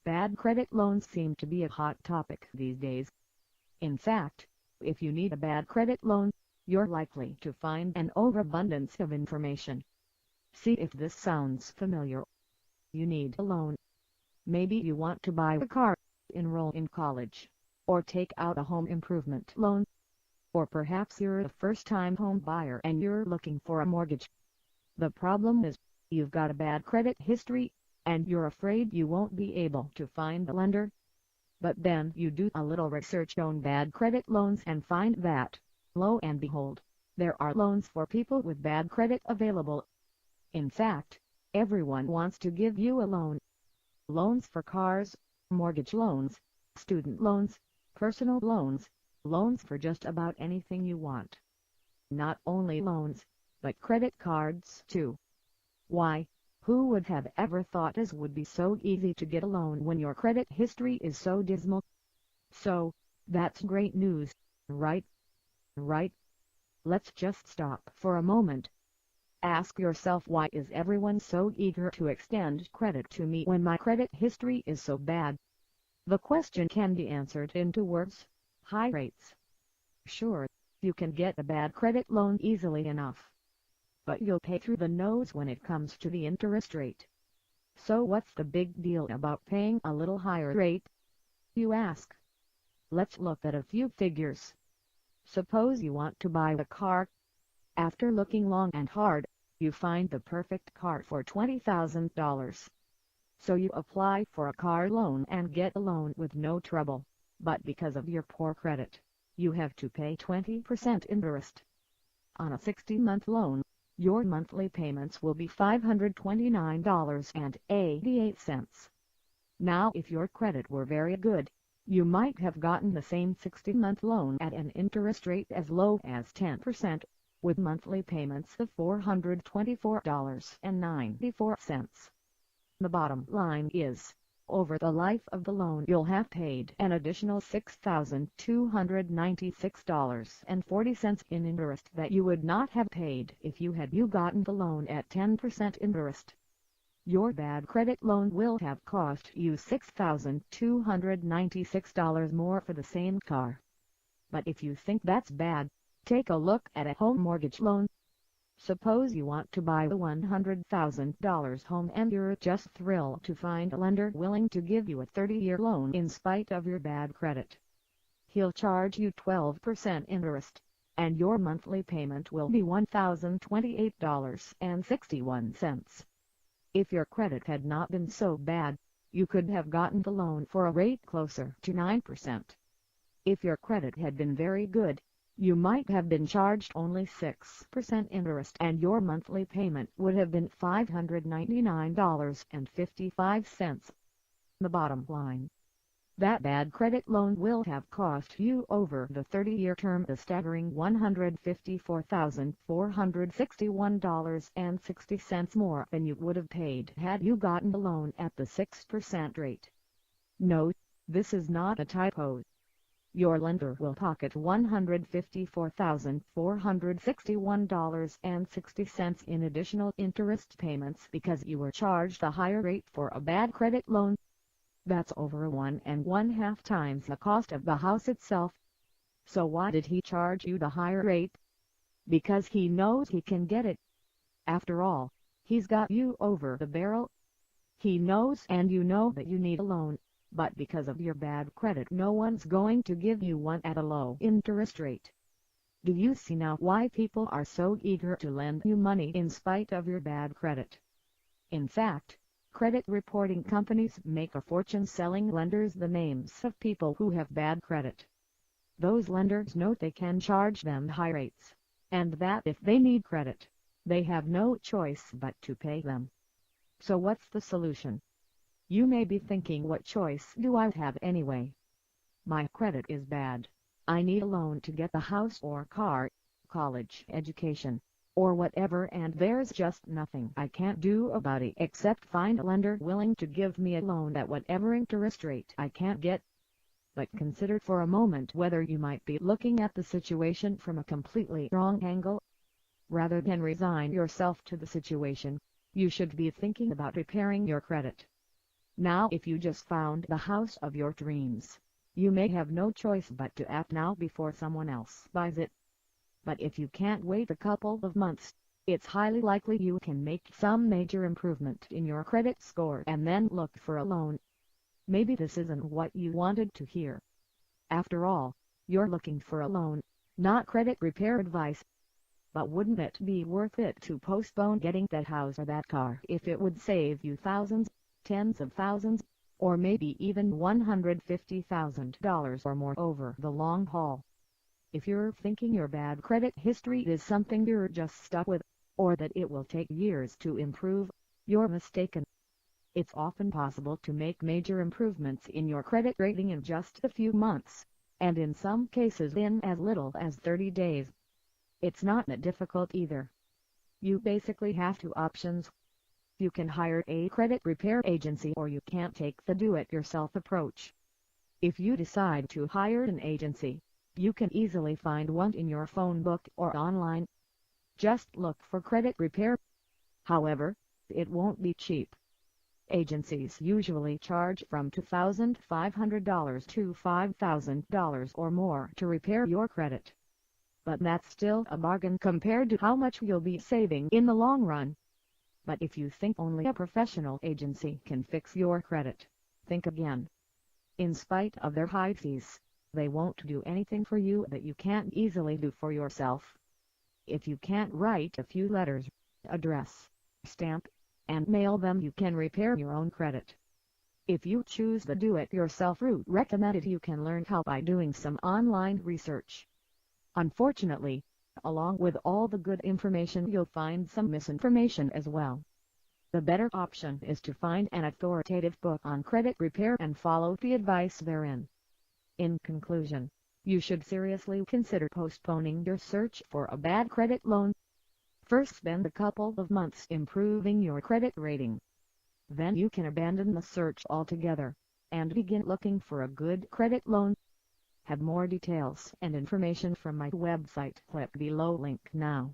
Bad credit loans seem to be a hot topic these days. In fact, if you need a bad credit loan, you're likely to find an overabundance of information. See if this sounds familiar. You need a loan. Maybe you want to buy a car, enroll in college, or take out a home improvement loan. Or perhaps you're a first-time home buyer and you're looking for a mortgage. The problem is, you've got a bad credit history, and you're afraid you won't be able to find a lender. But then you do a little research on bad credit loans and find that, lo and behold, there are loans for people with bad credit available. In fact, everyone wants to give you a loan. Loans for cars, mortgage loans, student loans, personal loans, loans for just about anything you want. Not only loans, but credit cards too. Why, who would have ever thought it would be so easy to get a loan when your credit history is so dismal? So, that's great news, right? Right? Let's just stop for a moment. Ask yourself, why is everyone so eager to extend credit to me when my credit history is so bad? The question can be answered in 2 words: high rates. Sure, you can get a bad credit loan easily enough, but you'll pay through the nose when it comes to the interest rate. So what's the big deal about paying a little higher rate, you ask? Let's look at a few figures. Suppose you want to buy a car. After looking long and hard, you find the perfect car for $20,000. So you apply for a car loan and get a loan with no trouble, but because of your poor credit, you have to pay 20% interest. On a 60-month loan, your monthly payments will be $529.88. Now if your credit were very good, you might have gotten the same 60-month loan at an interest rate as low as 10%, with monthly payments of $424.94. The bottom line is, over the life of the loan you'll have paid an additional $6,296.40 in interest that you would not have paid if you had gotten the loan at 10% interest. Your bad credit loan will have cost you $6,296 more for the same car. But if you think that's bad, take a look at a home mortgage loan. Suppose you want to buy a $100,000 home and you're just thrilled to find a lender willing to give you a 30-year loan in spite of your bad credit. He'll charge you 12% interest, and your monthly payment will be $1,028.61. If your credit had not been so bad, you could have gotten the loan for a rate closer to 9%. If your credit had been very good, you might have been charged only 6% interest and your monthly payment would have been $599.55. The bottom line: that bad credit loan will have cost you over the 30-year term a staggering $154,461.60 more than you would have paid had you gotten the loan at the 6% rate. Note, this is not a typo. Your lender will pocket $154,461.60 in additional interest payments because you were charged a higher rate for a bad credit loan. That's over 1.5 times the cost of the house itself. So why did he charge you the higher rate? Because he knows he can get it. After all, he's got you over the barrel. He knows and you know that you need a loan, but because of your bad credit no one's going to give you one at a low interest rate. Do you see now why people are so eager to lend you money in spite of your bad credit? In fact, credit reporting companies make a fortune selling lenders the names of people who have bad credit. Those lenders know they can charge them high rates, and that if they need credit, they have no choice but to pay them. So what's the solution? You may be thinking, what choice do I have anyway? My credit is bad. I need a loan to get the house or car, college education, or whatever, and there's just nothing I can't do about it except find a lender willing to give me a loan at whatever interest rate I can't get. But consider for a moment whether you might be looking at the situation from a completely wrong angle. Rather than resign yourself to the situation, you should be thinking about repairing your credit. Now if you just found the house of your dreams, you may have no choice but to act now before someone else buys it. But if you can't wait a couple of months, it's highly likely you can make some major improvement in your credit score and then look for a loan. Maybe this isn't what you wanted to hear. After all, you're looking for a loan, not credit repair advice. But wouldn't it be worth it to postpone getting that house or that car if it would save you thousands, tens of thousands, or maybe even $150,000 or more over the long haul? If you're thinking your bad credit history is something you're just stuck with, or that it will take years to improve, you're mistaken. It's often possible to make major improvements in your credit rating in just a few months, and in some cases in as little as 30 days. It's not that difficult either. You basically have two options. You can hire a credit repair agency or you can't take the do-it-yourself approach. If you decide to hire an agency, you can easily find one in your phone book or online. Just look for credit repair. However, it won't be cheap. Agencies usually charge from $2,500 to $5,000 or more to repair your credit. But that's still a bargain compared to how much you'll be saving in the long run. But if you think only a professional agency can fix your credit, think again. In spite of their high fees, they won't do anything for you that you can't easily do for yourself. If you can't write a few letters, address, stamp, and mail them, you can repair your own credit. If you choose the do-it-yourself route recommended, you can learn how by doing some online research. Unfortunately, along with all the good information, you'll find some misinformation as well. The better option is to find an authoritative book on credit repair and follow the advice therein. In conclusion, you should seriously consider postponing your search for a bad credit loan. First, spend a couple of months improving your credit rating. Then you can abandon the search altogether, and begin looking for a good credit loan. Have more details and information from my website, click below link now.